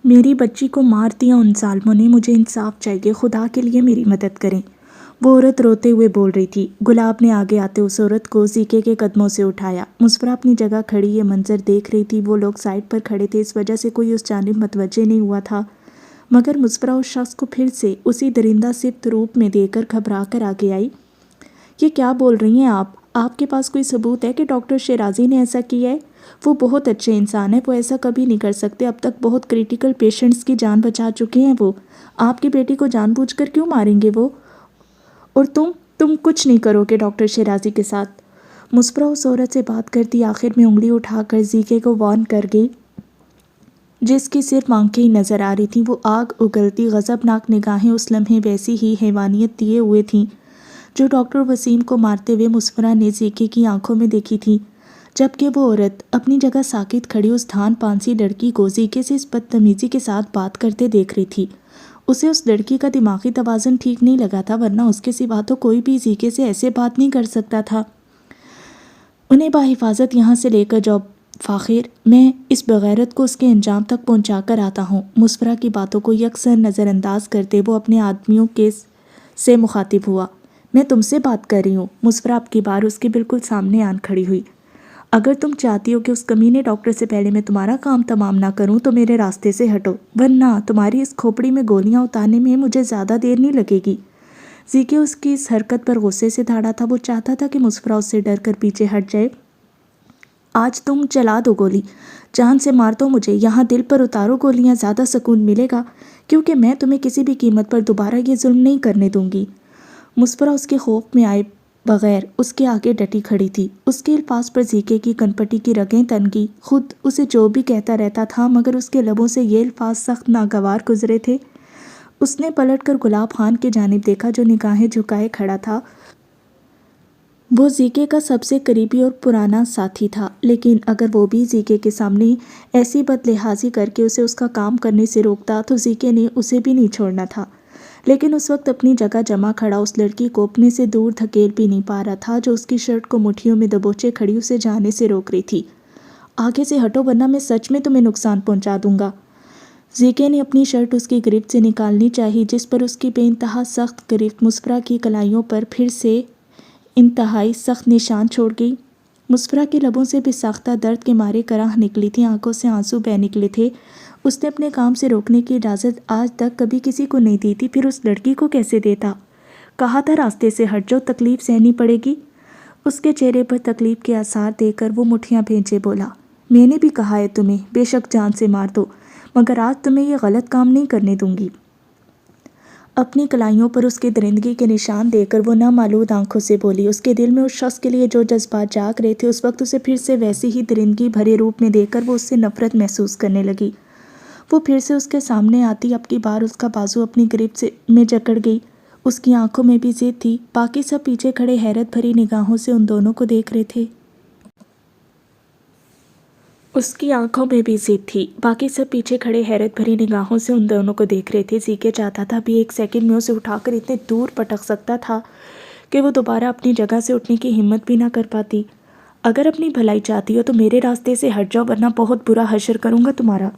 میری بچی کو مار دیا ان ظالموں نے، مجھے انصاف چاہیے، خدا کے لیے میری مدد کریں۔ وہ عورت روتے ہوئے بول رہی تھی۔ گلاب نے آگے آتے اس عورت کو زیکے کے قدموں سے اٹھایا۔ مسفرہ اپنی جگہ کھڑی یہ منظر دیکھ رہی تھی۔ وہ لوگ سائڈ پر کھڑے تھے، اس وجہ سے کوئی اس جانب متوجہ نہیں ہوا تھا، مگر مسفرہ اس شخص کو پھر سے اسی درندہ صفت روپ میں دیکھ کر گھبرا کر آگے آئی۔ یہ کیا بول رہی ہیں آپ کے پاس کوئی ثبوت ہے کہ ڈاکٹر شیرازی نے ایسا کیا ہے؟ وہ بہت اچھے انسان ہیں، وہ ایسا کبھی نہیں کر سکتے، اب تک بہت کریٹیکل پیشنٹس کی جان بچا چکے ہیں وہ۔ آپ کی بیٹی کو جان بوجھ کر کیوں ماریں گے وہ؟ اور تم کچھ نہیں کرو گے ڈاکٹر شیرازی کے ساتھ؟ مسفرہ اس عورت سے بات کرتی آخر میں انگلی اٹھا کر زیکے کو وارن کر گئی، جس کی صرف آنکھیں ہی نظر آ رہی تھیں۔ وہ آگ اگلتی غضبناک نگاہیں اس لمحے ویسی ہی حیوانیت دیے ہوئے تھیں جو ڈاکٹر وسیم کو مارتے ہوئے مسفرہ نے زیکے کی آنکھوں میں دیکھی تھی، جبکہ وہ عورت اپنی جگہ ساکت کھڑی اس دھان پانسی لڑکی کو زیکے سے اس بدتمیزی کے ساتھ بات کرتے دیکھ رہی تھی۔ اسے اس لڑکی کا دماغی توازن ٹھیک نہیں لگا تھا، ورنہ اس کے سوا تو کوئی بھی زیکے سے ایسے بات نہیں کر سکتا تھا۔ انہیں بحفاظت یہاں سے لے کر جاؤ فاخر، میں اس بغیرت کو اس کے انجام تک پہنچا کر آتا ہوں۔ مسفرہ کی باتوں کو یکسر نظر انداز کرتے وہ اپنے آدمیوں سے مخاطب ہوا۔ میں تم سے بات کر رہی ہوں۔ مسفرہ اب کی بار اس کے بالکل سامنے آن کھڑی ہوئی۔ اگر تم چاہتی ہو کہ اس کمینے ڈاکٹر سے پہلے میں تمہارا کام تمام نہ کروں تو میرے راستے سے ہٹو، ورنہ تمہاری اس کھوپڑی میں گولیاں اتارنے میں مجھے زیادہ دیر نہیں لگے گی۔ زیکے اس کی اس حرکت پر غصے سے دھاڑا تھا۔ وہ چاہتا تھا کہ مسفرہ اس سے ڈر کر پیچھے ہٹ جائے۔ آج تم چلا دو گولی، جان سے مار دو مجھے، یہاں دل پر اتارو گولیاں، زیادہ سکون ملے گا، کیونکہ میں تمہیں کسی بھی قیمت پر دوبارہ یہ ظلم نہیں کرنے دوں گی۔ مسفرہ اس کے خوف میں آئے بغیر اس کے آگے ڈٹی کھڑی تھی۔ اس کے الفاظ پر زیکے کی کنپٹی کی رگیں تن گئی۔ خود اسے جو بھی کہتا رہتا تھا، مگر اس کے لبوں سے یہ الفاظ سخت ناگوار گزرے تھے۔ اس نے پلٹ کر گلاب خان کی جانب دیکھا جو نگاہیں جھکائے کھڑا تھا۔ وہ زیکے کا سب سے قریبی اور پرانا ساتھی تھا، لیکن اگر وہ بھی زیکے کے سامنے ایسی بدلحاظی کر کے اسے اس کا کام کرنے سے روکتا تو زیکے نے اسے بھی نہیں چھوڑنا تھا۔ لیکن اس وقت اپنی جگہ جمع کھڑا اس لڑکی کو اپنے سے دور دھکیل بھی نہیں پا رہا تھا، جو اس کی شرٹ کو مٹھیوں میں دبوچے کھڑی اسے جانے سے روک رہی تھی۔ آگے سے ہٹو ورنہ میں سچ میں تمہیں نقصان پہنچا دوں گا۔ زیکے نے اپنی شرٹ اس کی گرفت سے نکالنی چاہی، جس پر اس کی بے انتہا سخت گرفت مسفرہ کی کلائیوں پر پھر سے انتہائی سخت نشان چھوڑ گئی۔ مسفرہ کے لبوں سے بھی ساختہ درد کے مارے کراہ نکلی تھی، آنکھوں سے آنسو بہہ نکلے تھے۔ اس نے اپنے کام سے روکنے کی اجازت آج تک کبھی کسی کو نہیں دی تھی، پھر اس لڑکی کو کیسے دیتا؟ کہا تھا راستے سے ہٹ جاؤ، تکلیف سہنی پڑے گی۔ اس کے چہرے پر تکلیف کے آثار دیکھ کر وہ مٹھیاں بھیجے بولا، میں نے بھی کہا ہے تمہیں، بے شک جان سے مار دو، مگر آج تمہیں یہ غلط کام نہیں کرنے دوں گی۔ اپنی کلائیوں پر اس کی درندگی کے نشان دے کر وہ نامالود آنکھوں سے بولی۔ اس کے دل میں اس شخص کے لیے جو جذبات جاگ رہے تھے، اس وقت اسے پھر سے ویسی ہی درندگی بھرے روپ میں دیکھ کر وہ اس سے نفرت محسوس کرنے لگی۔ وہ پھر سے اس کے سامنے آتی، اب کی بار اس کا بازو اپنی گرفت میں جکڑ گئی۔ اس کی آنکھوں میں بھی ضد تھی۔ باقی سب پیچھے کھڑے حیرت بھری نگاہوں سے ان دونوں کو دیکھ رہے تھے۔ زیکے چاہتا تھا ابھی ایک سیکنڈ میں اسے اٹھا کر اتنے دور پٹک سکتا تھا کہ وہ دوبارہ اپنی جگہ سے اٹھنے کی ہمت بھی نہ کر پاتی۔ اگر اپنی بھلائی چاہتی ہو تو میرے راستے سے ہٹ جاؤ، ورنہ بہت برا حشر کروں گا تمہارا۔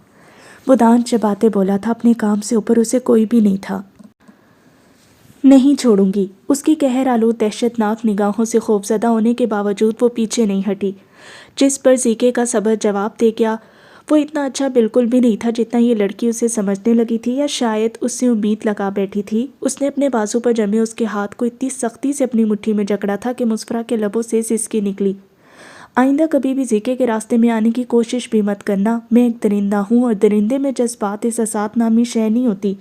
وہ دانت چباتے بولا تھا، اپنے کام سے اوپر اسے کوئی بھی نہیں تھا۔ نہیں چھوڑوں گی۔ اس کی قہر آلود دہشت ناک نگاہوں سے خوفزدہ ہونے کے باوجود وہ پیچھے نہیں ہٹی، جس پر زیکے کا صبر جواب دے گیا۔ وہ اتنا اچھا بالکل بھی نہیں تھا جتنا یہ لڑکی اسے سمجھنے لگی تھی، یا شاید اس سے امید لگا بیٹھی تھی۔ اس نے اپنے بازو پر جمے اس کے ہاتھ کو اتنی سختی سے اپنی مٹھی میں جکڑا تھا کہ مسفرہ کے لبوں سے سسکی نکلی۔ آئندہ کبھی بھی زیکے کے راستے میں آنے کی کوشش بھی مت کرنا، میں ایک درندہ ہوں اور درندے میں جذبات احساسات نامی شے نہیں ہوتی۔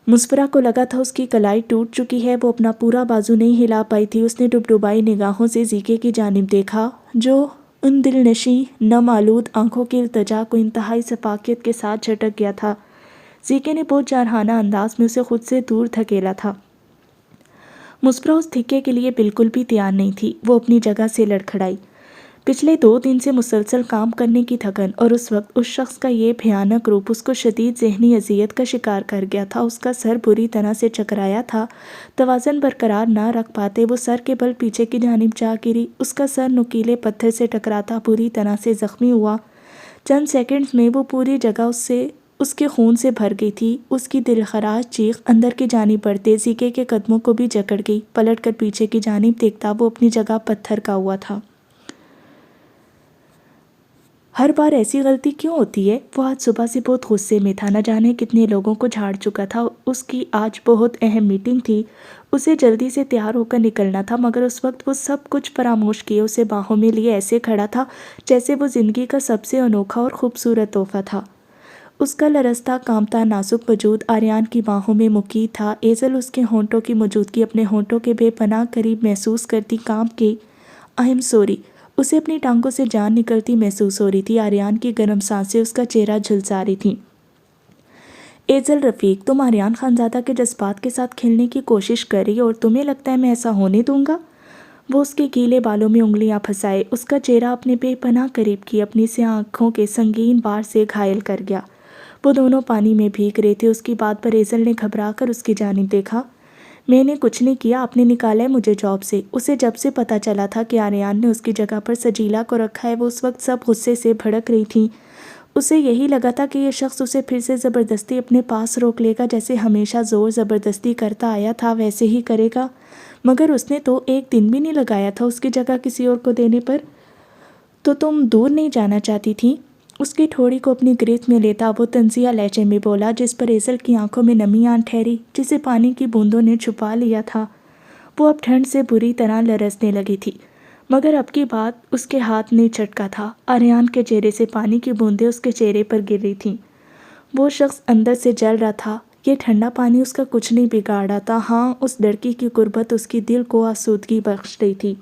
مسفرہ کو لگا تھا اس کی کلائی ٹوٹ چکی ہے، وہ اپنا پورا بازو نہیں ہلا پائی تھی۔ اس نے ڈبڈبائی نگاہوں سے زیکے کی جانب دیکھا، جو ان دلنشیں نم آلود آنکھوں کی التجا کو انتہائی شفافیت کے ساتھ جھٹک گیا تھا۔ زیکے نے بہت جارحانہ انداز میں اسے خود سے دور دھکیلا تھا۔ مسفرہ اس دھکے کے لیے بالکل بھی تیار نہیں تھی۔ وہ اپنی جگہ سے لڑکھڑائی۔ پچھلے 2 دن سے مسلسل کام کرنے کی تھکن اور اس وقت اس شخص کا یہ بھیانک روپ اس کو شدید ذہنی اذیت کا شکار کر گیا تھا۔ اس کا سر بری طرح سے چکرایا تھا۔ توازن برقرار نہ رکھ پاتے وہ سر کے بل پیچھے کی جانب جا گری۔ اس کا سر نوکیلے پتھر سے ٹکراتا بری طرح سے زخمی ہوا۔ چند سیکنڈز میں وہ پوری جگہ اس کے خون سے بھر گئی تھی۔ اس کی دلخراش چیخ اندر کی جانب بڑھتے زیکے کے قدموں کو بھی جکڑ گئی۔ پلٹ کر پیچھے کی جانب دیکھتا وہ اپنی جگہ پتھر کا ہوا تھا۔ ہر بار ایسی غلطی کیوں ہوتی ہے؟ وہ آج صبح سے بہت غصے میں تھا، نہ جانے کتنے لوگوں کو جھاڑ چکا تھا۔ اس کی آج بہت اہم میٹنگ تھی، اسے جلدی سے تیار ہو کر نکلنا تھا، مگر اس وقت وہ سب کچھ فراموش کیے اسے باہوں میں لیے ایسے کھڑا تھا جیسے وہ زندگی کا سب سے انوکھا اور خوبصورت تحفہ تھا۔ اس کا لرزتا کانپتا نازک وجود آریان کی باہوں میں مقید تھا۔ ایزل اس کے ہونٹوں کی موجودگی اپنے ہونٹوں کے بے پناہ قریب محسوس کرتی کانپ گئی۔ اہم سوری، اسے اپنی ٹانگوں سے جان نکلتی محسوس ہو رہی تھی۔ آریان کی گرم سانسیں اس کا چہرہ جھلسا رہی تھیں۔ ایزل رفیق، تم آریان خانزادہ کے جذبات کے ساتھ کھیلنے کی کوشش کر رہی اور تمہیں لگتا ہے میں ایسا ہونے دوں گا؟ وہ اس کے گیلے بالوں میں انگلیاں پھنسائے اس کا چہرہ اپنے بے پناہ قریب کی اپنی سیاہ آنکھوں کے سنگین بار سے گھائل کر گیا۔ وہ دونوں پانی میں بھیگ رہے تھے۔ اس کی بات پر ایزل نے گھبرا کر اس کی جانب دیکھا۔ میں نے کچھ نہیں کیا، آپ نے نکالا ہے مجھے جاب سے۔ اسے جب سے پتہ چلا تھا کہ آریان نے اس کی جگہ پر سجیلا کو رکھا ہے، وہ اس وقت سب غصے سے بھڑک رہی تھیں۔ اسے یہی لگا تھا کہ یہ شخص اسے پھر سے زبردستی اپنے پاس روک لے گا، جیسے ہمیشہ زور زبردستی کرتا آیا تھا ویسے ہی کرے گا، مگر اس نے تو ایک دن بھی نہیں لگایا تھا اس کی جگہ کسی اور کو دینے پر۔ تو تم دور نہیں جانا چاہتی تھیں؟ اس کی ٹھوڑی کو اپنی گرفت میں لیتا وہ طنزیہ لہجے میں بولا، جس پر ایزل کی آنکھوں میں نمی آن ٹھہری جسے پانی کی بوندوں نے چھپا لیا تھا۔ وہ اب ٹھنڈ سے بری طرح لرزنے لگی تھی، مگر اب کی بات اس کے ہاتھ نہیں چھٹکا تھا۔ آریان کے چہرے سے پانی کی بوندیں اس کے چہرے پر گر رہی تھیں۔ وہ شخص اندر سے جل رہا تھا۔ یہ ٹھنڈا پانی اس کا کچھ نہیں بگاڑ رہا تھا، ہاں اس لڑکی کی قربت اس کی دل کو آسودگی بخش رہی تھی۔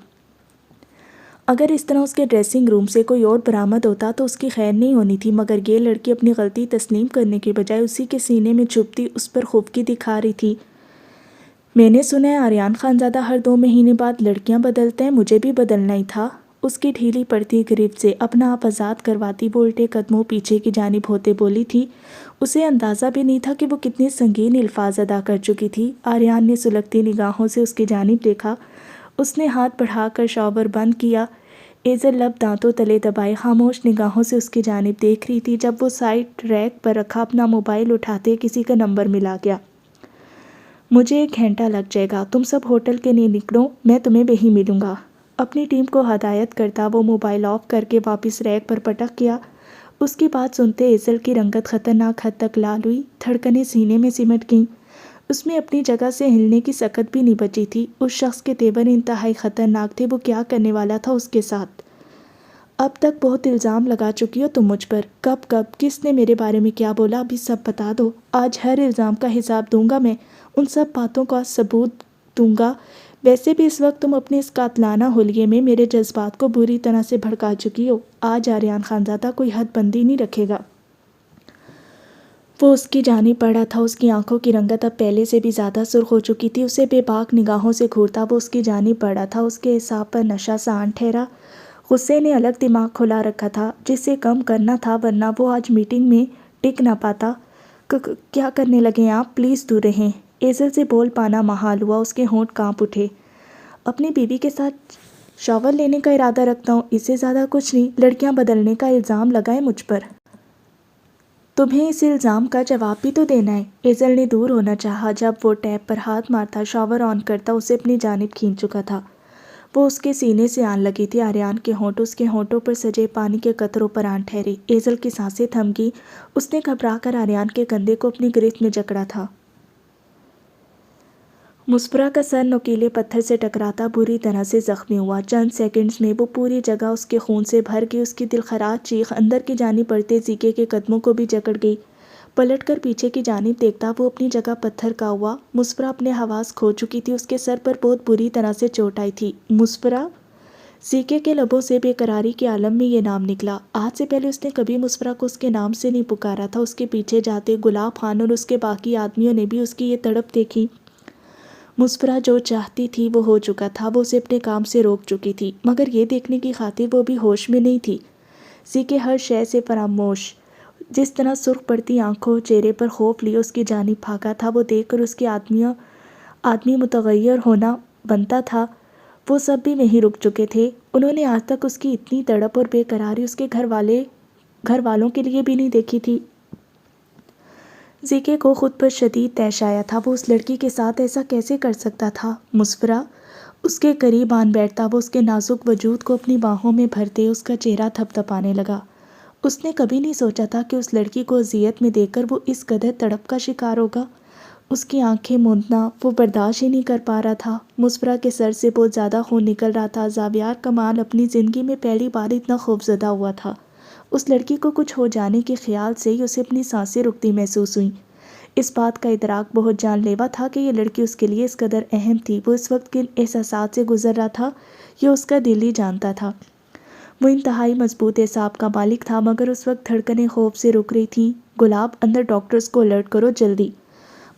اگر اس طرح اس کے ڈریسنگ روم سے کوئی اور برآمد ہوتا تو اس کی خیر نہیں ہونی تھی، مگر یہ لڑکی اپنی غلطی تسلیم کرنے کے بجائے اسی کے سینے میں چھپتی اس پر خوفکی دکھا رہی تھی۔ میں نے سنا ہے آریان خانزادہ ہر 2 مہینے بعد لڑکیاں بدلتے ہیں، مجھے بھی بدلنا ہی تھا۔ اس کی ڈھیلی پڑتی گرفت سے اپنا آپ آزاد کرواتی وہ الٹے قدموں پیچھے کی جانب ہوتے بولی تھی۔ اسے اندازہ بھی نہیں تھا کہ وہ کتنے سنگین الفاظ ادا کر چکی تھی۔ آریان نے سلگتی نگاہوں سے اس کی جانب دیکھا۔ اس نے ہاتھ بڑھا کر شاور بند کیا۔ ایزل لب دانتوں تلے دبائے خاموش نگاہوں سے اس کی جانب دیکھ رہی تھی۔ جب وہ سائڈ ریک پر رکھا اپنا موبائل اٹھاتے کسی کا نمبر ملا گیا۔ مجھے 1 گھنٹہ لگ جائے گا، تم سب ہوٹل کے لیے نکلو، میں تمہیں وہیں ملوں گا۔ اپنی ٹیم کو ہدایت کرتا وہ موبائل آف کر کے واپس ریک پر پٹک گیا۔ اس کی بات سنتے ایزل کی رنگت خطرناک حد تک لال ہوئی، دھڑکنیں سینے میں سمٹ گئیں۔ اس میں اپنی جگہ سے ہلنے کی سکت بھی نہیں بچی تھی۔ اس شخص کے تیور انتہائی خطرناک تھے۔ وہ کیا کرنے والا تھا اس کے ساتھ؟ اب تک بہت الزام لگا چکی ہو تم مجھ پر، کب کس نے میرے بارے میں کیا بولا ابھی سب بتا دو۔ آج ہر الزام کا حساب دوں گا میں، ان سب باتوں کا ثبوت دوں گا۔ ویسے بھی اس وقت تم اپنے اس قاتلانہ حلیے میں میرے جذبات کو بری طرح سے بھڑکا چکی ہو۔ آج آریان خانزادہ کوئی حد بندی نہیں رکھے گا۔ وہ اس کی جانب پڑا تھا۔ اس کی آنکھوں کی رنگت اب پہلے سے بھی زیادہ سرخ ہو چکی تھی۔ اسے بے باک نگاہوں سے گھورتا وہ اس کی جانب پڑا تھا۔ اس کے اعصاب پر نشہ سا آن ٹھہرا۔ غصے نے الگ دماغ کھلا رکھا تھا جسے کم کرنا تھا، ورنہ وہ آج میٹنگ میں ٹک نہ پاتا۔ کیا کرنے لگے آپ؟ پلیز دور رہیں۔ ایزل سے بول پانا محال ہوا، اس کے ہونٹ کانپ اٹھے۔ اپنی بیوی کے ساتھ شاور لینے کا ارادہ رکھتا ہوں، اس سے زیادہ کچھ نہیں۔ لڑکیاں بدلنے کا الزام لگائے مجھ پر۔ تمہیں اس الزام کا جواب بھی تو دینا ہے۔ ایزل نے دور ہونا چاہا۔ جب وہ ٹیپ پر ہاتھ مارتا شاور آن کرتا اسے اپنی جانب کھینچ چکا تھا۔ وہ اس کے سینے سے آن لگی تھی۔ آریان کے ہونٹ اس کے ہونٹوں پر سجے پانی کے قطروں پر آن ٹھہرے۔ ایزل کی سانسیں تھم گئیں۔ اس نے گھبرا کر آریان کے کندھے کو اپنی گرفت میں جکڑا تھا۔ مسفرہ کا سر نوکیلے پتھر سے ٹکراتا بری طرح سے زخمی ہوا۔ چند سیکنڈز میں وہ پوری جگہ اس کے خون سے بھر گئی۔ اس کی دلخراش چیخ اندر کی جانب بڑھتے زیکے کے قدموں کو بھی جکڑ گئی۔ پلٹ کر پیچھے کی جانب دیکھتا وہ اپنی جگہ پتھر کا ہوا۔ مسفرہ اپنے حواس کھو چکی تھی۔ اس کے سر پر بہت بری طرح سے چوٹ آئی تھی۔ مسفرہ؟ زیکے کے لبوں سے بے قراری کے عالم میں یہ نام نکلا۔ آج سے پہلے اس نے کبھی مسفرہ کو اس کے نام سے نہیں پکارا تھا۔ اس کے پیچھے جاتے گلاب خان اور اس کے باقی آدمیوں نے بھی اس کی یہ تڑپ دیکھی۔ مسفرہ جو چاہتی تھی وہ ہو چکا تھا۔ وہ اسے اپنے کام سے روک چکی تھی، مگر یہ دیکھنے کی خاطر وہ بھی ہوش میں نہیں تھی۔ زیکے ہر شے سے فراموش، جس طرح سرخ پڑتی آنکھوں چہرے پر خوف لیے اس کی جانب بھاگا تھا۔ وہ دیکھ کر اس کے آدمی متغیر ہونا بنتا تھا۔ وہ سب بھی وہیں رک چکے تھے۔ انہوں نے آج تک اس کی اتنی تڑپ اور بے قراری اس کے گھر والوں کے لیے بھی نہیں دیکھی تھی۔ زیکے کو خود پر شدید طیش آیا تھا، وہ اس لڑکی کے ساتھ ایسا کیسے کر سکتا تھا؟ مسفرا اس کے قریب آن بیٹھتا، وہ اس کے نازک وجود کو اپنی باہوں میں بھرتے اس کا چہرہ تھپ تھپانے لگا۔ اس نے کبھی نہیں سوچا تھا کہ اس لڑکی کو اذیت میں دیکھ کر وہ اس قدر تڑپ کا شکار ہوگا۔ اس کی آنکھیں موندنا وہ برداشت ہی نہیں کر پا رہا تھا۔ مسفرا کے سر سے بہت زیادہ خون نکل رہا تھا۔ زاویار کمال اپنی زندگی میں پہلی بار اتنا خوفزدہ ہوا تھا۔ اس لڑکی کو کچھ ہو جانے کے خیال سے ہی اسے اپنی سانسیں رکتی محسوس ہوئیں۔ اس بات کا ادراک بہت جان لیوا تھا کہ یہ لڑکی اس کے لیے اس قدر اہم تھی۔ وہ اس وقت کن احساسات سے گزر رہا تھا یہ اس کا دل ہی جانتا تھا۔ وہ انتہائی مضبوط اعصاب کا مالک تھا، مگر اس وقت دھڑکنیں خوف سے رک رہی تھیں۔ گلاب، اندر ڈاکٹرز کو الرٹ کرو، جلدی۔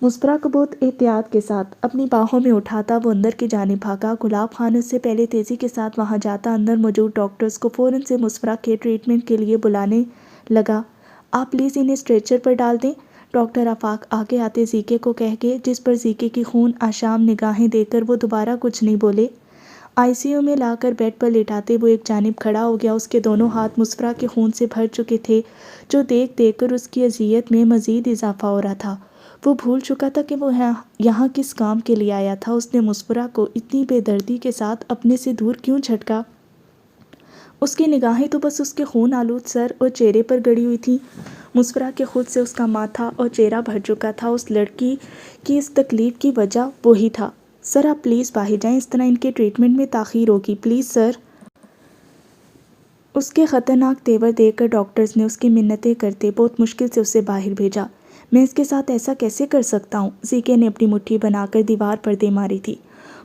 مسفرا کو بہت احتیاط کے ساتھ اپنی باہوں میں اٹھاتا وہ اندر کی جانب بھاگا۔ گلاب خان اس سے پہلے تیزی کے ساتھ وہاں جاتا اندر موجود ڈاکٹرز کو فوراً سے مسفرا کے ٹریٹمنٹ کے لیے بلانے لگا۔ آپ پلیز انہیں اسٹریچر پر ڈال دیں، ڈاکٹر آفاق آگے آتے زیکے کو کہہ گئے، جس پر زیکے کی خون آشام نگاہیں دے کر وہ دوبارہ کچھ نہیں بولے۔ آئی سی یو میں لا کر بیڈ پر لیٹاتے وہ ایک جانب کھڑا ہو گیا۔ اس کے دونوں ہاتھ مسفرا کے خون سے بھر چکے تھے، جو دیکھ دیکھ کر اس کی اذیت میں مزید اضافہ ہو رہا تھا۔ وہ بھول چکا تھا کہ وہ یہاں کس کام کے لیے آیا تھا۔ اس نے مسفرا کو اتنی بے دردی کے ساتھ اپنے سے دور کیوں جھٹکا؟ اس کی نگاہیں تو بس اس کے خون آلود سر اور چہرے پر گڑی ہوئی تھیں۔ مسفرا کے خود سے اس کا ماتھا اور چہرہ بھر چکا تھا۔ اس لڑکی کی اس تکلیف کی وجہ وہی تھا۔ سر آپ پلیز باہر جائیں، اس طرح ان کے ٹریٹمنٹ میں تاخیر ہوگی، پلیز سر۔ اس کے خطرناک تیور دیکھ کر ڈاکٹرز نے اس کی منتیں کرتے بہت مشکل سے اسے باہر بھیجا۔ میں اس کے ساتھ ایسا کیسے کر سکتا ہوں؟ زیکے نے اپنی مٹھی بنا کر دیوار پر دے ماری تھی۔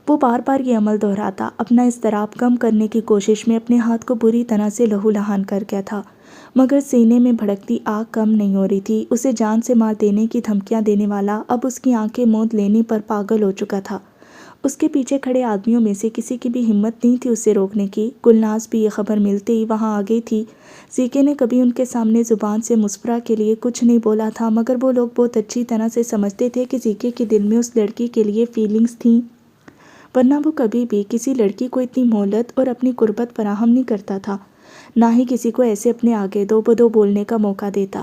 وہ بار بار یہ عمل دہراتا، اپنا اضطراب کم کرنے کی کوشش میں اپنے ہاتھ کو بری طرح سے لہو لہان کر گیا تھا، مگر سینے میں بھڑکتی آگ کم نہیں ہو رہی تھی۔ اسے جان سے مار دینے کی دھمکیاں دینے والا اب اس کی آنکھیں موند لینے پر پاگل ہو چکا تھا۔ اس کے پیچھے کھڑے آدمیوں میں سے کسی کی بھی ہمت نہیں تھی اسے روکنے کی۔ گلناز بھی یہ خبر ملتے ہی وہاں آ گئی تھی۔ زیکے نے کبھی ان کے سامنے زبان سے مسفرا کے لیے کچھ نہیں بولا تھا، مگر وہ لوگ بہت اچھی طرح سے سمجھتے تھے کہ زیکے کے دل میں اس لڑکی کے لیے فیلنگز تھیں، ورنہ وہ کبھی بھی کسی لڑکی کو اتنی مہلت اور اپنی قربت فراہم نہیں کرتا تھا، نہ ہی کسی کو ایسے اپنے آگے دو بدو بولنے کا موقع دیتا۔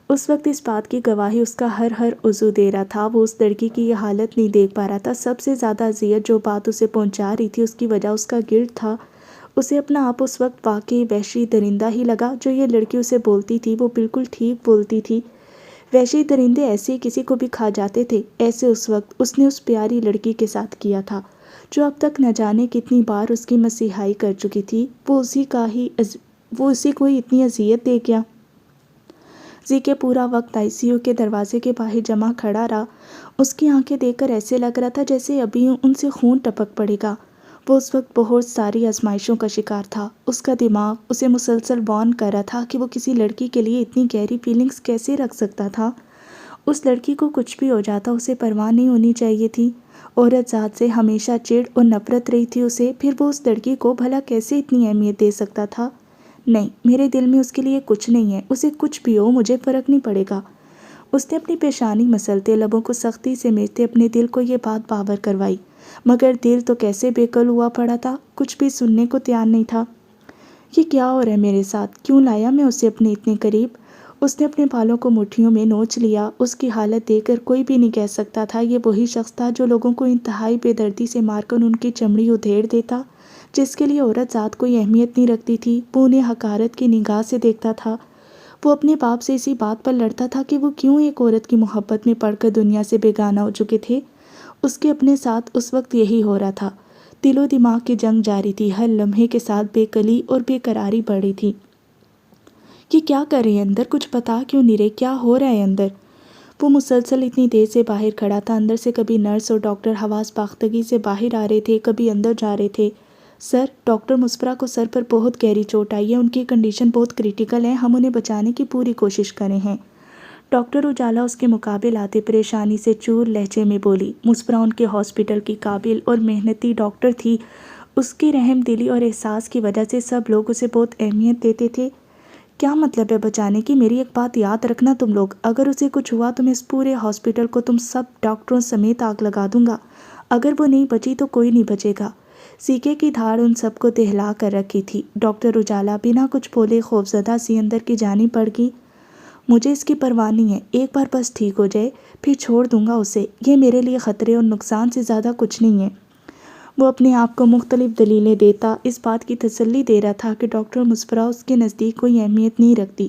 اس وقت اس بات کی گواہی اس کا ہر عضو دے رہا تھا۔ وہ اس لڑکی کی یہ حالت نہیں دیکھ پا رہا تھا۔ سب سے زیادہ اذیت جو بات اسے پہنچا رہی تھی اس کی وجہ اس کا گرد تھا۔ اسے اپنا آپ اس وقت واقعی وحشی درندہ ہی لگا۔ جو یہ لڑکی اسے بولتی تھی وہ بالکل ٹھیک بولتی تھی۔ وحشی درندے ایسے ہی کسی کو بھی کھا جاتے تھے، ایسے اس وقت اس نے اس پیاری لڑکی کے ساتھ کیا تھا، جو اب تک نہ جانے کتنی بار اس کی مسیحائی کر چکی تھی۔ وہ اسی کو ہی اتنی اذیت دے گیا۔ زیکے پورا وقت آئی سی یو کے دروازے کے باہر جمع کھڑا رہا۔ اس کی آنکھیں دیکھ کر ایسے لگ رہا تھا جیسے ابھی ان سے خون ٹپک پڑے گا۔ وہ اس وقت بہت ساری آزمائشوں کا شکار تھا۔ اس کا دماغ اسے مسلسل وارن کر رہا تھا کہ وہ کسی لڑکی کے لیے اتنی گہری فیلنگز کیسے رکھ سکتا تھا۔ اس لڑکی کو کچھ بھی ہو جاتا اسے پرواہ نہیں ہونی چاہیے تھی۔ عورت ذات سے ہمیشہ چڑ اور نفرت رہی تھی اسے، پھر وہ اس لڑکی کو بھلا کیسے اتنی اہمیت دے سکتا تھا؟ نہیں، میرے دل میں اس کے لیے کچھ نہیں ہے، اسے کچھ بھی ہو مجھے فرق نہیں پڑے گا۔ اس نے اپنی پیشانی مسلتے لبوں کو سختی سے میچتے اپنے دل کو یہ بات باور کروائی، مگر دل تو کیسے بےقل ہوا پڑا تھا، کچھ بھی سننے کو تیار نہیں تھا۔ یہ کیا ہو رہا ہے میرے ساتھ؟ کیوں لایا میں اسے اپنے اتنے قریب؟ اس نے اپنے بالوں کو مٹھیوں میں نوچ لیا۔ اس کی حالت دیکھ کر کوئی بھی نہیں کہہ سکتا تھا یہ وہی شخص تھا جو لوگوں کو انتہائی بے دردی سے مار کر ان کی چمڑی ادھیڑ دیتا، جس کے لیے عورت ذات کوئی اہمیت نہیں رکھتی تھی۔ وہ انہیں حقارت کی نگاہ سے دیکھتا تھا۔ وہ اپنے باپ سے اسی بات پر لڑتا تھا کہ وہ کیوں ایک عورت کی محبت میں پڑ کر دنیا سے بیگانہ ہو چکے تھے۔ اس کے اپنے ساتھ اس وقت یہی ہو رہا تھا۔ دل و دماغ کی جنگ جاری تھی، ہر لمحے کے ساتھ بے قلی اور بے قراری بڑھ رہی تھی۔ یہ کیا کر رہے ہیں اندر؟ کچھ بتا کیوں نہیں رہے؟ کیا ہو رہا ہے اندر؟ وہ مسلسل اتنی دیر سے باہر کھڑا تھا۔ اندر سے کبھی نرس اور ڈاکٹر حواس باختگی سے باہر آ رہے تھے، کبھی اندر جا رہے تھے۔ سر، ڈاکٹر مسفرا کو سر پر بہت گہری چوٹ آئی ہے، ان کی کنڈیشن بہت کریٹیکل ہے، ہم انہیں بچانے کی پوری کوشش کر رہے ہیں۔ ڈاکٹر اجالا اس کے مقابل آتے پریشانی سے چور لہجے میں بولی۔ مسفرا ان کے ہاسپٹل کی قابل اور محنتی ڈاکٹر تھی۔ اس کی رحم دلی اور احساس کی وجہ سے سب لوگ اسے بہت اہمیت دیتے تھے۔ کیا مطلب ہے بچانے کی؟ میری ایک بات یاد رکھنا تم لوگ، اگر اسے کچھ ہوا تو میں اس پورے ہاسپٹل کو تم سب ڈاکٹروں سمیت آگ لگا دوں گا۔ اگر وہ نہیں بچی تو کوئی نہیں بچے گا۔ زیکے کی دھاڑ ان سب کو دہلا کر رکھی تھی۔ ڈاکٹر اجالا بنا کچھ بولے خوفزدہ سی اندر کی جانب بڑھ گئی۔ مجھے اس کی پرواہ نہیں ہے، ایک بار بس ٹھیک ہو جائے پھر چھوڑ دوں گا اسے، یہ میرے لیے خطرے اور نقصان سے زیادہ کچھ نہیں ہے۔ وہ اپنے آپ کو مختلف دلیلیں دیتا اس بات کی تسلی دے رہا تھا کہ ڈاکٹر مصفرہ اس کے نزدیک کوئی اہمیت نہیں رکھتی،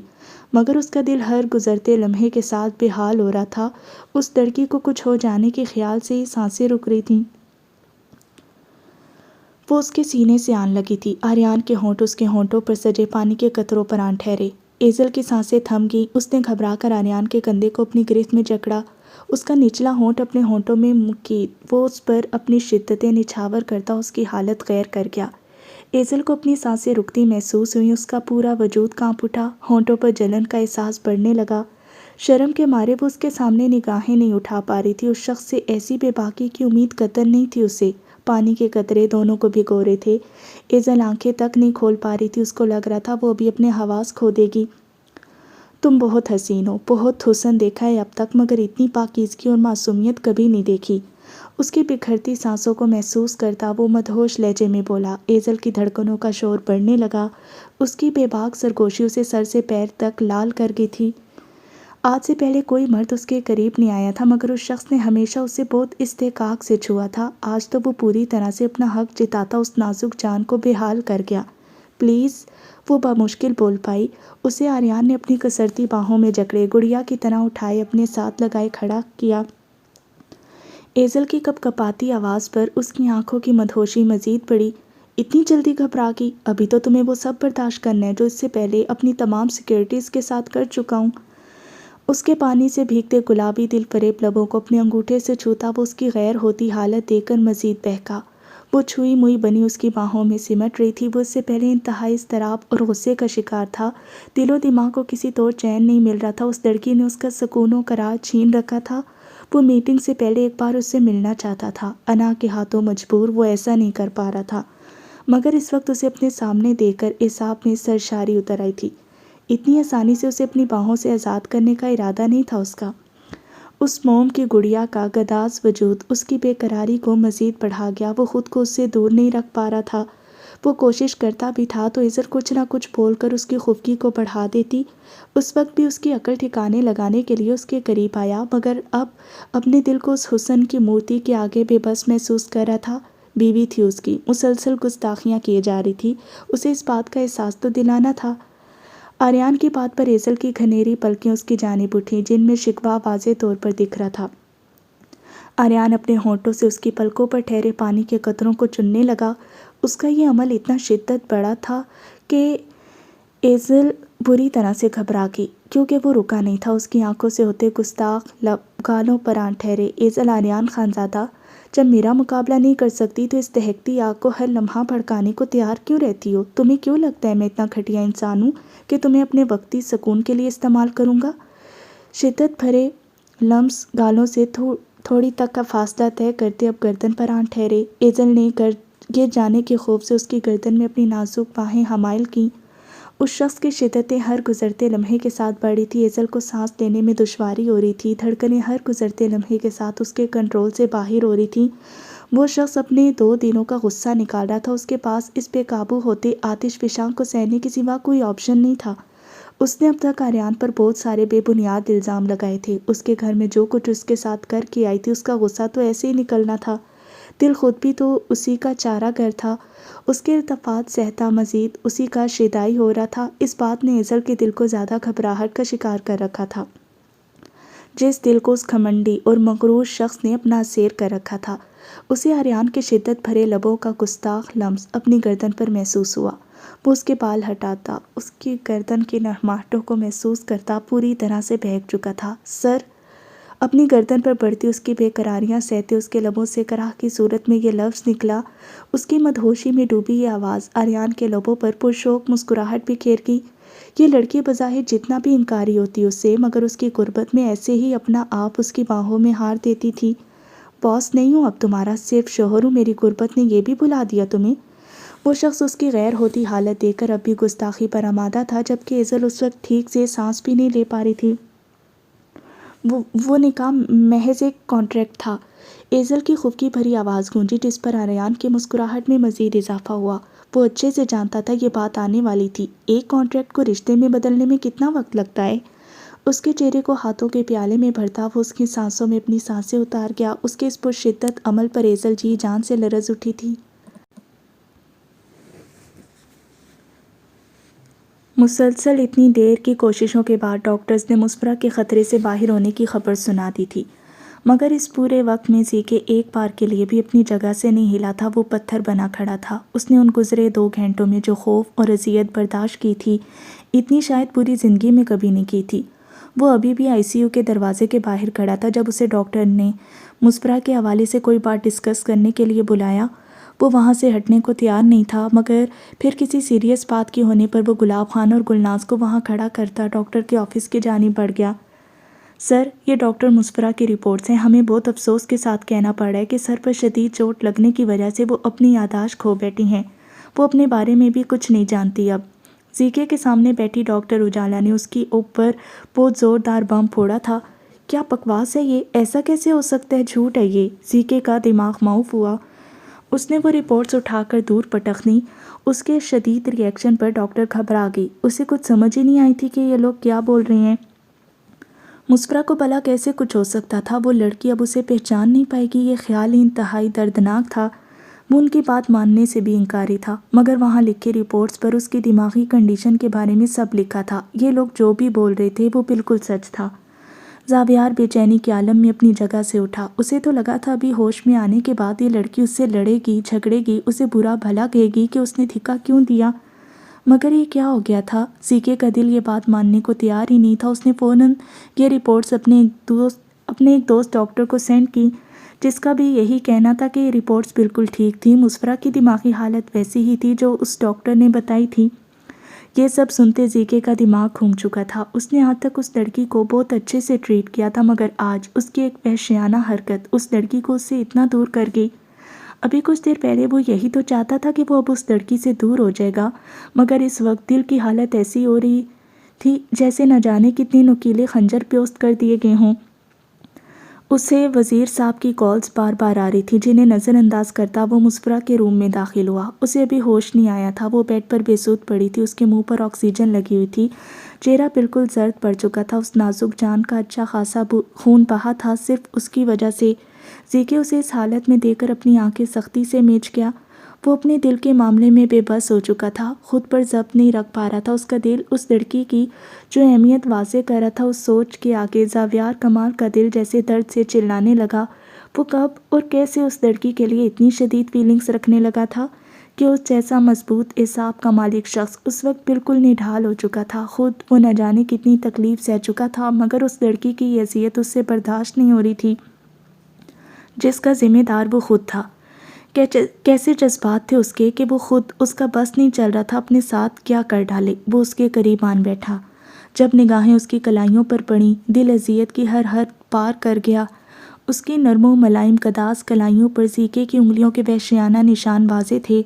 مگر اس کا دل ہر گزرتے لمحے کے ساتھ بے حال ہو رہا تھا۔ اس لڑکی کو کچھ ہو جانے کے خیال سے ہی سانسیں رک رہی تھیں۔ وہ اس کے سینے سے آن لگی تھی۔ آریان کے ہونٹ اس کے ہونٹوں پر سجے پانی کے قطروں پر آن ٹھہرے۔ ایزل کی سانسیں تھم گئیں۔ اس نے گھبرا کر آریان کے کندھے کو اپنی گرفت میں جکڑا، اس کا نچلا ہونٹ اپنے ہونٹوں میں مکید وہ اس پر اپنی شدتیں نچھاور کرتا اس کی حالت غیر کر گیا۔ ایزل کو اپنی سانسیں رکتی محسوس ہوئیں، اس کا پورا وجود کانپ اٹھا، ہونٹوں پر جلن کا احساس بڑھنے لگا۔ شرم کے مارے وہ اس کے سامنے نگاہیں نہیں اٹھا پا رہی تھی۔ اس شخص سے ایسی بے باکی کی امید قطعاً نہیں تھی اسے۔ پانی کے قطرے دونوں کو بھگو رہے تھے۔ ایزل آنکھیں تک نہیں کھول پا رہی تھی، اس کو لگ رہا تھا وہ ابھی اپنے حواس کھو دے گی۔ تم بہت حسین ہو، بہت حسن دیکھا ہے اب تک، مگر اتنی پاکیزگی اور معصومیت کبھی نہیں دیکھی۔ اس کی بکھرتی سانسوں کو محسوس کرتا وہ مدہوش لہجے میں بولا۔ ایزل کی دھڑکنوں کا شور بڑھنے لگا، اس کی بے باک سرگوشی اسے سر سے پیر تک لال کر گئی تھی۔ آج سے پہلے کوئی مرد اس کے قریب نہیں آیا تھا، مگر اس شخص نے ہمیشہ اسے بہت استحقاق سے چھوا تھا۔ آج تو وہ پوری طرح سے اپنا حق جتاتا اس نازک جان کو بے حال کر گیا۔ پلیز، وہ بمشکل بول پائی۔ اسے آریان نے اپنی کسرتی باہوں میں جکڑے گڑیا کی طرح اٹھائے اپنے ساتھ لگائے کھڑا کیا۔ ایزل کی کپ کپاتی آواز پر اس کی آنکھوں کی مدہوشی مزید بڑھی۔ اتنی جلدی گھبرا گئی؟ ابھی تو تمہیں وہ سب برداشت کرنا ہے جو اس سے پہلے اپنی تمام سیکیورٹیز کے ساتھ کر چکا ہوں۔ اس کے پانی سے بھیگتے گلابی دل فریب لبوں کو اپنے انگوٹھے سے چھوتا وہ اس کی غیر ہوتی حالت دیکھ کر مزید بہکا۔ وہ چھوئی موئی بنی اس کی باہوں میں سمٹ رہی تھی۔ وہ اس سے پہلے انتہائی اضطراب اور غصے کا شکار تھا۔ دل و دماغ کو کسی طور چین نہیں مل رہا تھا۔ اس لڑکی نے اس کا سکون و قرار چھین رکھا تھا۔ وہ میٹنگ سے پہلے ایک بار اس سے ملنا چاہتا تھا، انا کے ہاتھوں مجبور وہ ایسا نہیں کر پا رہا تھا، مگر اس وقت اسے اپنے سامنے دیکھ کر اعصاب میں سرشاری اتر آئی تھی۔ اتنی آسانی سے اسے اپنی باہوں سے آزاد کرنے کا ارادہ نہیں تھا اس کا۔ اس موم کی گڑیا کا گداز وجود اس کی بے قراری کو مزید بڑھا گیا۔ وہ خود کو اس سے دور نہیں رکھ پا رہا تھا۔ وہ کوشش کرتا بھی تھا تو ایزل کچھ نہ کچھ بول کر اس کی خفگی کو بڑھا دیتی۔ اس وقت بھی اس کی عقل ٹھکانے لگانے کے لیے اس کے قریب آیا، مگر اب اپنے دل کو اس حسن کی مورتی کے آگے بے بس محسوس کر رہا تھا۔ بیوی تھی اس کی، مسلسل گستاخیاں کیے جا رہی تھی، اسے اس بات کا احساس تو دلانا تھا۔ آریان کی بات پر ایزل کی گھنیری پلکیں اس کی جانب اٹھیں، جن میں شکوہ واضح طور پر دکھ رہا تھا۔ آریان اپنے ہونٹوں سے اس کی پلکوں پر ٹھہرے پانی کے قطروں کو چننے لگا۔ اس کا یہ عمل اتنا شدت بڑا تھا کہ ایزل بری طرح سے گھبرا گئی، کیونکہ وہ رکا نہیں تھا۔ اس کی آنکھوں سے ہوتے گستاخ لب گالوں پر آن ٹھہرے۔ ایزل، آریان خانزادہ، جب میرا مقابلہ نہیں کر سکتی تو اس دہکتی آگ کو ہر لمحہ بھڑکانے کو تیار کیوں رہتی ہو؟ تمہیں کیوں لگتا ہے میں اتنا گھٹیا انسان ہوں کہ تمہیں اپنے وقتی سکون کے لیے استعمال کروں گا؟ شدت بھرے لمس گالوں سے تھوڑی تک کا فاصلہ طے کرتے اب گردن پر آن ٹھہرے۔ ایزل نے گر جانے کے خوف سے اس کی گردن میں اپنی نازک باہیں حمائل کیں۔ اس شخص کی شدتیں ہر گزرتے لمحے کے ساتھ بڑھ رہی تھی۔ ایزل کو سانس لینے میں دشواری ہو رہی تھی، دھڑکنیں ہر گزرتے لمحے کے ساتھ اس کے کنٹرول سے باہر ہو رہی تھیں۔ وہ شخص اپنے 2 دنوں کا غصہ نکال رہا تھا۔ اس کے پاس اس بے قابو ہوتے آتش فشاں کو سہنے کے سوا کوئی آپشن نہیں تھا۔ اس نے اب تک آریان پر بہت سارے بے بنیاد الزام لگائے تھے۔ اس کے گھر میں جو کچھ اس کے ساتھ کر کے آئی تھی، اس کا غصہ تو ایسے ہی نکلنا تھا۔ دل خود بھی تو اسی کا چارہ گر تھا، اس کے التفات سہتا مزید اسی کا شیدائی ہو رہا تھا۔ اس بات نے ایزل کے دل کو زیادہ گھبراہٹ کا شکار کر رکھا تھا، جس دل کو اس گھمنڈی اور مغرور شخص نے اپنا اسیر کر رکھا تھا۔ اسے آریان کے شدت بھرے لبوں کا گستاخ لمس اپنی گردن پر محسوس ہوا۔ وہ اس کے بال ہٹاتا، اس کی گردن کی نرماہٹوں کو محسوس کرتا پوری طرح سے بہک چکا تھا۔ سر، اپنی گردن پر بڑھتی اس کی بے قراریاں سہتے اس کے لبوں سے کراہ کی صورت میں یہ لفظ نکلا۔ اس کی مدہوشی میں ڈوبی یہ آواز آریان کے لبوں پر پرشوق مسکراہٹ بکھیر گئی۔ یہ لڑکی بظاہر جتنا بھی انکاری ہوتی اس سے، مگر اس کی غربت میں ایسے ہی اپنا آپ اس کی باہوں میں ہار دیتی تھی۔ باس نہیں ہوں اب تمہارا، صرف شوہر ہوں۔ میری غربت نے یہ بھی بھلا دیا تمہیں؟ وہ شخص اس کی غیر ہوتی حالت دیکھ کر اب بھی گستاخی پر آمادہ تھا، جبکہ ایزل اس وقت ٹھیک سے سانس بھی نہیں لے پا رہی تھی۔ وہ نکاح محض ایک کانٹریکٹ تھا۔ ایزل کی خفگی بھری آواز گونجی، جس پر آریان کی مسکراہٹ میں مزید اضافہ ہوا۔ وہ اچھے سے جانتا تھا یہ بات آنے والی تھی۔ ایک کانٹریکٹ کو رشتے میں بدلنے میں کتنا وقت لگتا ہے؟ اس کے چہرے کو ہاتھوں کے پیالے میں بھرتا وہ اس کی سانسوں میں اپنی سانسیں اتار گیا۔ اس کے اس پرشدت عمل پر ایزل جی جان سے لرز اٹھی تھی۔ مسلسل اتنی دیر کی کوششوں کے بعد ڈاکٹرز نے مسفرہ کے خطرے سے باہر ہونے کی خبر سنا دی تھی، مگر اس پورے وقت میں زی کے ایک بار کے لیے بھی اپنی جگہ سے نہیں ہلا تھا۔ وہ پتھر بنا کھڑا تھا۔ اس نے ان گزرے 2 گھنٹوں میں جو خوف اور اذیت برداشت کی تھی، اتنی شاید پوری زندگی میں کبھی نہیں کی تھی۔ وہ ابھی بھی ICU کے دروازے کے باہر کھڑا تھا جب اسے ڈاکٹر نے مسفرہ کے حوالے سے کوئی بات ڈسکس کرنے کے لیے بلایا۔ وہ وہاں سے ہٹنے کو تیار نہیں تھا، مگر پھر کسی سیریس بات کی ہونے پر وہ گلاب خان اور گلناز کو وہاں کھڑا کرتا ڈاکٹر کے آفس کی جانب بڑھ گیا۔ سر، یہ ڈاکٹر مسفرہ کی رپورٹس ہیں۔ ہمیں بہت افسوس کے ساتھ کہنا پڑ رہا ہے کہ سر پر شدید چوٹ لگنے کی وجہ سے وہ اپنی یادداشت کھو بیٹھی ہیں۔ وہ اپنے بارے میں بھی کچھ نہیں جانتی اب۔ زیکے کے سامنے بیٹھی ڈاکٹر اجالا نے اس کی اوپر بہت زوردار بم پھوڑا تھا۔ کیا بکواس ہے یہ؟ ایسا کیسے ہو سکتا ہے؟ جھوٹ ہے یہ۔ زیکے کا دماغ معاف ہوا۔ اس نے وہ رپورٹس اٹھا کر دور پٹک دیں۔ اس کے شدید ری ایکشن پر ڈاکٹر گھبرا گئی۔ اسے کچھ سمجھ ہی نہیں آئی تھی کہ یہ لوگ کیا بول رہے ہیں۔ مسفرہ کو بھلا کیسے کچھ ہو سکتا تھا؟ وہ لڑکی اب اسے پہچان نہیں پائے گی، یہ خیال ہی انتہائی دردناک تھا۔ وہ ان کی بات ماننے سے بھی انکاری تھا، مگر وہاں لکھے رپورٹس پر اس کی دماغی کنڈیشن کے بارے میں سب لکھا تھا۔ یہ لوگ جو بھی بول رہے تھے وہ بالکل سچ تھا۔ زاویار بے چینی کے عالم میں اپنی جگہ سے اٹھا۔ اسے تو لگا تھا ابھی ہوش میں آنے کے بعد یہ لڑکی اس سے لڑے گی، جھگڑے گی، اسے برا بھلا کہے گی کہ اس نے دھکا کیوں دیا، مگر یہ کیا ہو گیا تھا؟ زیکے کا دل یہ بات ماننے کو تیار ہی نہیں تھا۔ اس نے فوراً یہ رپورٹس اپنے ایک دوست ڈاکٹر کو سینڈ کی، جس کا بھی یہی کہنا تھا کہ یہ رپورٹس بالکل ٹھیک تھی۔ مسفرہ کی دماغی حالت ویسی ہی تھی جو اس ڈاکٹر نے بتائی تھی۔ یہ سب سنتے زیکے کا دماغ گھوم چکا تھا۔ اس نے آج تک اس لڑکی کو بہت اچھے سے ٹریٹ کیا تھا، مگر آج اس کی ایک وحشیانہ حرکت اس لڑکی کو اس سے اتنا دور کر گئی۔ ابھی کچھ دیر پہلے وہ یہی تو چاہتا تھا کہ وہ اب اس لڑکی سے دور ہو جائے گا، مگر اس وقت دل کی حالت ایسی ہو رہی تھی جیسے نہ جانے کتنے نکیلے خنجر پیوست کر دیے گئے ہوں۔ اسے وزیر صاحب کی کالز بار بار آ رہی تھی، جنہیں نظر انداز کرتا وہ مسفرہ کے روم میں داخل ہوا۔ اسے ابھی ہوش نہیں آیا تھا۔ وہ بیڈ پر بے سود پڑی تھی، اس کے منہ پر آکسیجن لگی ہوئی تھی، چہرہ بالکل زرد پڑ چکا تھا۔ اس نازک جان کا اچھا خاصا خون بہا تھا صرف اس کی وجہ سے۔ زیکے اسے اس حالت میں دیکھ کر اپنی آنکھیں سختی سے میچ گیا۔ وہ اپنے دل کے معاملے میں بے بس ہو چکا تھا، خود پر ضبط نہیں رکھ پا رہا تھا۔ اس کا دل اس لڑکی کی جو اہمیت واضح کر رہا تھا، اس سوچ کے آگے زاویار کمال کا دل جیسے درد سے چلانے لگا۔ وہ کب اور کیسے اس لڑکی کے لیے اتنی شدید فیلنگز رکھنے لگا تھا کہ اس جیسا مضبوط اعصاب کا مالک شخص اس وقت بالکل نڈھال ہو چکا تھا۔ خود وہ نہ جانے کتنی تکلیف سہ چکا تھا، مگر اس لڑکی کی یہ اذیت اس سے برداشت نہیں ہو رہی تھی، جس کا ذمہ دار وہ خود تھا۔ کیسے جذبات تھے اس کے کہ وہ خود اس کا بس نہیں چل رہا تھا اپنے ساتھ کیا کر ڈالے۔ وہ اس کے قریب آن بیٹھا۔ جب نگاہیں اس کی کلائیوں پر پڑیں، دل اذیت کی ہر حد پار کر گیا۔ اس کی نرم و ملائم کداس کلائیوں پر زیکے کی انگلیوں کے وحشیانہ نشان واضح تھے۔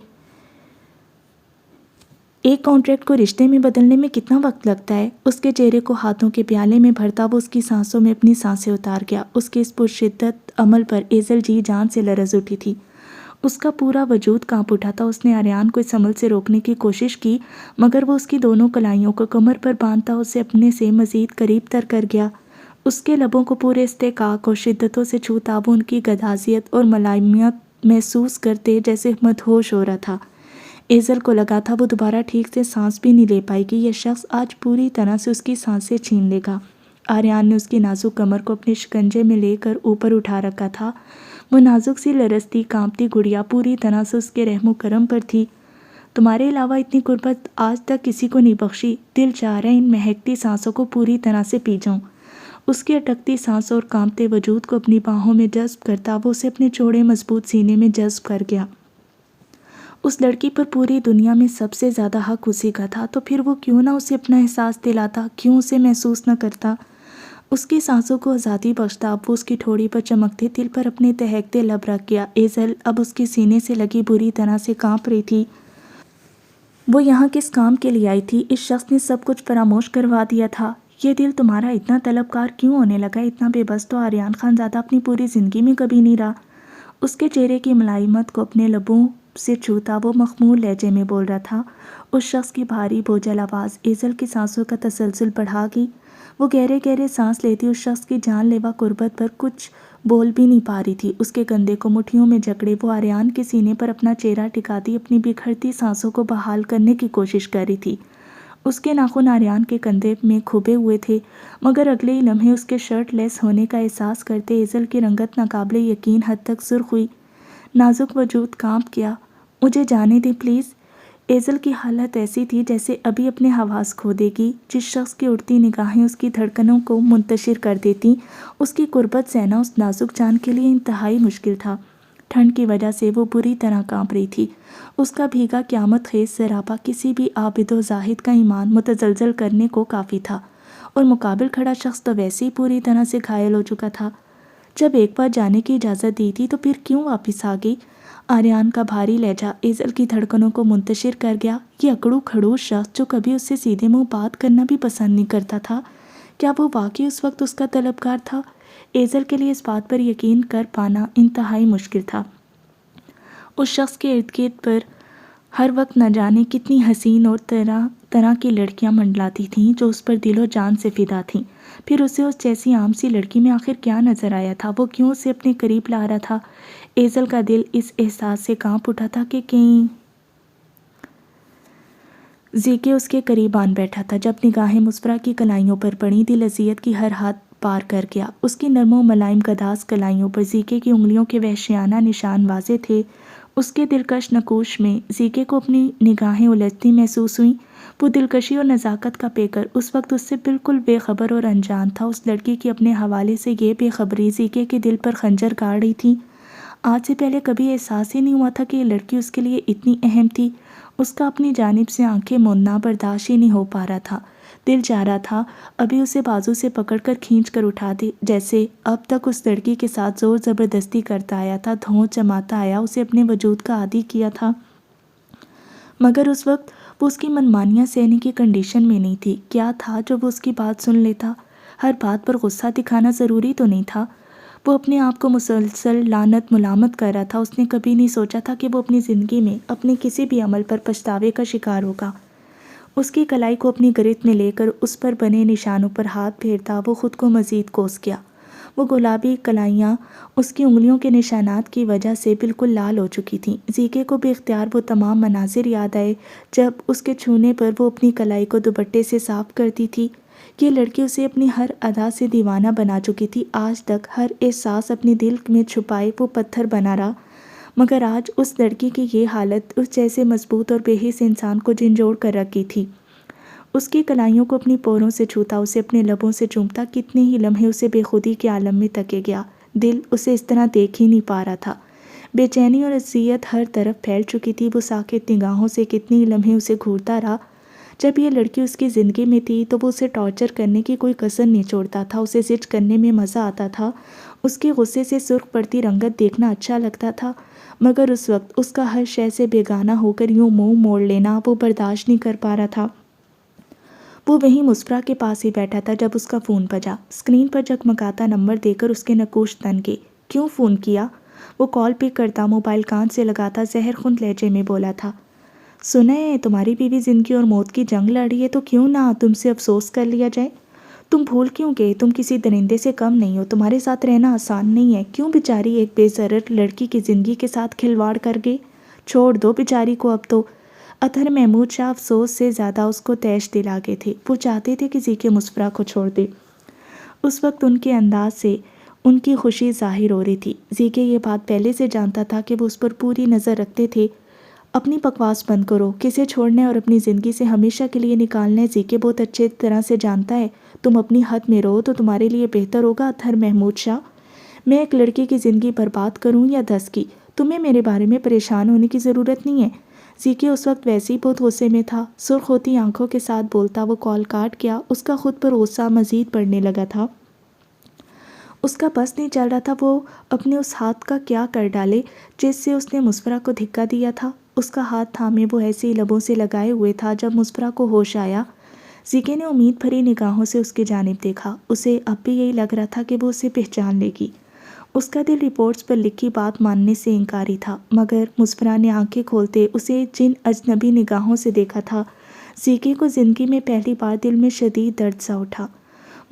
ایک کانٹریکٹ کو رشتے میں بدلنے میں کتنا وقت لگتا ہے؟ اس کے چہرے کو ہاتھوں کے پیالے میں بھرتا وہ اس کی سانسوں میں اپنی سانسیں اتار گیا۔ اس کے اس پرشدت عمل پر ایزل جی جان سے لرز اٹھی تھی۔ اس کا پورا وجود کانپ اٹھا تھا۔ اس نے آریان کو اس عمل سے روکنے کی کوشش کی، مگر وہ اس کی دونوں کلائیوں کو کمر پر باندھتا اسے اپنے سے مزید قریب تر کر گیا۔ اس کے لبوں کو پورے استحقاق اور شدتوں سے چھوتا وہ ان کی گدازیت اور ملائمیت محسوس کرتے جیسے مدہوش ہو رہا تھا۔ ایزل کو لگا تھا وہ دوبارہ ٹھیک سے سانس بھی نہیں لے پائے گی، یہ شخص آج پوری طرح سے اس کی سانسیں چھین لے گا۔ آریان نے اس کی نازک کمر کو اپنے شکنجے میں لے کر اوپر اٹھا رکھا تھا۔ وہ نازک سی لرزتی کانپتی گڑیا پوری طرح سے اس کے رحم و کرم پر تھی۔ تمہارے علاوہ اتنی قربت آج تک کسی کو نہیں بخشی، دل چاہ رہا ہے ان مہکتی سانسوں کو پوری طرح سے پی جاؤں۔ اس کی اٹکتی سانسوں اور کانپتے وجود کو اپنی باہوں میں جذب کرتا وہ اسے اپنے چوڑے مضبوط سینے میں جذب کر گیا۔ اس لڑکی پر پوری دنیا میں سب سے زیادہ حق اسی کا تھا، تو پھر وہ کیوں نہ اسے اپنا احساس دلاتا، کیوں اسے محسوس نہ کرتا؟ اس کی سانسوں کو آزادی بخشتا اب وہ اس کی ٹھوڑی پر چمکتے دل پر اپنے دہکتے لب رکھ گیا۔ ایزل اب اس کے سینے سے لگی بری طرح سے کانپ رہی تھی۔ وہ یہاں کس کام کے لیے آئی تھی؟ اس شخص نے سب کچھ فراموش کروا دیا تھا۔ یہ دل تمہارا اتنا طلبکار کیوں ہونے لگا؟ اتنا بے بس تو آریان خان زیادہ اپنی پوری زندگی میں کبھی نہیں رہا۔ اس کے چہرے کی ملائمت کو اپنے لبوں سے چھوتا وہ مخمور لہجے میں بول رہا تھا۔ اس شخص کی بھاری بوجھل آواز ایزل کی سانسوں کا تسلسل بڑھا گئی۔ وہ گہرے گہرے سانس لیتی اس شخص کی جان لیوا قربت پر کچھ بول بھی نہیں پا رہی تھی۔ اس کے کندھے کو مٹھیوں میں جکڑے وہ آریان کے سینے پر اپنا چہرہ ٹکاتی اپنی بکھرتی سانسوں کو بحال کرنے کی کوشش کر رہی تھی۔ اس کے ناخن آریان کے کندھے میں کھبے ہوئے تھے، مگر اگلے ہی لمحے اس کے شرٹ لیس ہونے کا احساس کرتے ایزل کی رنگت ناقابل یقین حد تک سرخ ہوئی، نازک وجود کانپ گیا۔ مجھے جانے دیں پلیز۔ ایزل کی حالت ایسی تھی جیسے ابھی اپنے حواس کھو دے گی۔ جس شخص کی اڑتی نگاہیں اس کی دھڑکنوں کو منتشر کر دیتی، اس کی قربت سہنا اس نازک جان کے لیے انتہائی مشکل تھا۔ ٹھنڈ کی وجہ سے وہ بری طرح کانپ رہی تھی۔ اس کا بھیگا قیامت خیز سراپا کسی بھی عابد و زاہد کا ایمان متزلزل کرنے کو کافی تھا، اور مقابل کھڑا شخص تو ویسے ہی پوری طرح سے گھائل ہو چکا تھا۔ جب ایک بار جانے کی اجازت دی تھی تو پھر کیوں واپس آ گئی؟ آریان کا بھاری لہجہ ایزل کی دھڑکنوں کو منتشر کر گیا۔ یہ اکڑو کھڑو شخص جو کبھی اس سے سیدھے منہ بات کرنا بھی پسند نہیں کرتا تھا، کیا وہ واقعی اس وقت اس کا طلبگار تھا؟ ایزل کے لیے اس بات پر یقین کر پانا انتہائی مشکل تھا۔ اس شخص کے ارد گرد پر ہر وقت نہ جانے کتنی حسین اور طرح طرح کی لڑکیاں منڈلاتی تھیں جو اس پر دل و جان سے فدا تھیں۔ پھر اسے اس جیسی عام سی لڑکی میں آخر کیا نظر آیا تھا؟ وہ کیوں اسے اپنے قریب لا رہا تھا؟ ایزل کا دل اس احساس سے کانپ اٹھا تھا کہ کہیں زیکے اس کے قریب آن بیٹھا تھا۔ جب نگاہیں مسفرہ کی کلائیوں پر پڑیں، دل اذیت کی ہر حد پار کر گیا۔ اس کی نرم و ملائم گداز کلائیوں پر زیکے کی انگلیوں کے وحشیانہ نشان واضح تھے۔ اس کے دلکش نقوش میں زیکے کو اپنی نگاہیں الجھتی محسوس ہوئیں۔ وہ دلکشی اور نزاکت کا پیکر اس وقت اس سے بالکل بے خبر اور انجان تھا۔ اس لڑکی کی اپنے حوالے سے یہ بے خبری زیکے کے دل پر خنجر گاڑ رہی تھی۔ آج سے پہلے کبھی احساس ہی نہیں ہوا تھا کہ یہ لڑکی اس کے لیے اتنی اہم تھی۔ اس کا اپنی جانب سے آنکھیں موندنا برداشت ہی نہیں ہو پا رہا تھا۔ دل چاہ رہا تھا ابھی اسے بازو سے پکڑ کر کھینچ کر اٹھا دے، جیسے اب تک اس لڑکی کے ساتھ زور زبردستی کرتا آیا تھا، دھونچ جماتا آیا، اسے اپنے وجود کا عادی کیا تھا۔ مگر اس وقت وہ اس کی منمانیاں سہنے کی کنڈیشن میں نہیں تھی۔ کیا تھا جو وہ اس کی بات سن لیتا؟ ہر بات پر غصہ دکھانا ضروری تو نہیں تھا۔ وہ اپنے آپ کو مسلسل لعنت ملامت کر رہا تھا۔ اس نے کبھی نہیں سوچا تھا کہ وہ اپنی زندگی میں اپنے کسی بھی عمل پر پچھتاوے کا شکار ہوگا۔ اس کی کلائی کو اپنی گرفت میں لے کر اس پر بنے نشانوں پر ہاتھ پھیرتا وہ خود کو مزید کوس گیا۔ وہ گلابی کلائیاں اس کی انگلیوں کے نشانات کی وجہ سے بالکل لال ہو چکی تھیں۔ زیکے کو بے اختیار وہ تمام مناظر یاد آئے جب اس کے چھونے پر وہ اپنی کلائی کو دوپٹے سے صاف کرتی تھی۔ یہ لڑکی اسے اپنی ہر ادا سے دیوانہ بنا چکی تھی۔ آج تک ہر احساس اپنے دل میں چھپائے وہ پتھر بنا رہا، مگر آج اس لڑکی کی یہ حالت اس جیسے مضبوط اور بے حس انسان کو جھنجھوڑ کر رکھی تھی۔ اس کی کلائیوں کو اپنی پوروں سے چھوتا، اسے اپنے لبوں سے چومتا، کتنے ہی لمحے اسے بے خودی کے عالم میں تکے گیا۔ دل اسے اس طرح دیکھ ہی نہیں پا رہا تھا۔ بے چینی اور اذیت ہر طرف پھیل چکی تھی۔ وہ ساکت نگاہوں سے کتنے ہی لمحے اسے گھورتا رہا۔ جب یہ لڑکی اس کی زندگی میں تھی تو وہ اسے ٹارچر کرنے کی کوئی کسر نہیں چھوڑتا تھا۔ اسے زج کرنے میں مزہ آتا تھا، اس کے غصے سے سرخ پڑتی رنگت دیکھنا اچھا لگتا تھا، مگر اس وقت اس کا ہر شے سے بیگانہ ہو کر یوں منہ موڑ لینا وہ برداشت نہیں کر پا رہا تھا۔ وہ وہیں مسفرہ کے پاس ہی بیٹھا تھا جب اس کا فون بجا۔ اسکرین پر جگمگاتا نمبر دیکھ کر اس کے نقوش تن گئے۔ کیوں فون کیا؟ وہ کال پک کرتا موبائل کان سے لگاتا زہر خون لہجے میں بولا تھا۔ سنیں، تمہاری بیوی زندگی اور موت کی جنگ لڑ رہی ہے تو کیوں نہ تم سے افسوس کر لیا جائے؟ تم بھول کیوں گئے؟ تم کسی درندے سے کم نہیں ہو، تمہارے ساتھ رہنا آسان نہیں ہے۔ کیوں بیچاری ایک بے ضرر لڑکی کی زندگی کے ساتھ کھلواڑ کر گئے؟ چھوڑ دو بیچاری کو اب تو۔ اطہر محمود شاہ افسوس سے زیادہ اس کو تیش دلا گئے تھے۔ وہ چاہتے تھے کہ زیکے مسفرہ کو چھوڑ دے۔ اس وقت ان کے انداز سے ان کی خوشی ظاہر ہو رہی تھی۔ زیکے یہ بات پہلے سے جانتا تھا کہ وہ اس پر پوری نظر رکھتے تھے۔ اپنی بکواس بند کرو، کسے چھوڑنا ہے اور اپنی زندگی سے ہمیشہ کے لیے نکالنا ہے زیکے بہت اچھے طرح سے جانتا ہے۔ تم اپنی حد میں رہو تو تمہارے لیے بہتر ہوگا اطہر محمود شاہ۔ میں ایک لڑکی کی زندگی برباد کروں یا 10 کی، تمہیں میرے بارے میں پریشان ہونے کی ضرورت نہیں ہے۔ زیکے اس وقت ویسے ہی بہت غصے میں تھا۔ سرخ ہوتی آنکھوں کے ساتھ بولتا وہ کال کاٹ گیا۔ اس کا خود پر غصہ مزید بڑھنے لگا تھا۔ اس کا بس نہیں چل رہا تھا وہ اپنے اس ہاتھ کا کیا کر ڈالے جس سے اس نے مسفرہ کو دھکا دیا تھا۔ اس کا ہاتھ تھامے وہ ایسے ہی لبوں سے لگائے ہوئے تھا۔ جب مسفرہ کو ہوش آیا، زیکے نے امید بھری نگاہوں سے اس کی جانب دیکھا۔ اسے اب بھی یہی لگ رہا تھا کہ وہ اسے پہچان لے گی۔ اس کا دل رپورٹس پر لکھی بات ماننے سے انکاری تھا، مگر مسفرہ نے آنکھیں کھولتے اسے جن اجنبی نگاہوں سے دیکھا تھا، زیکے کو زندگی میں پہلی بار دل میں شدید درد سا اٹھا۔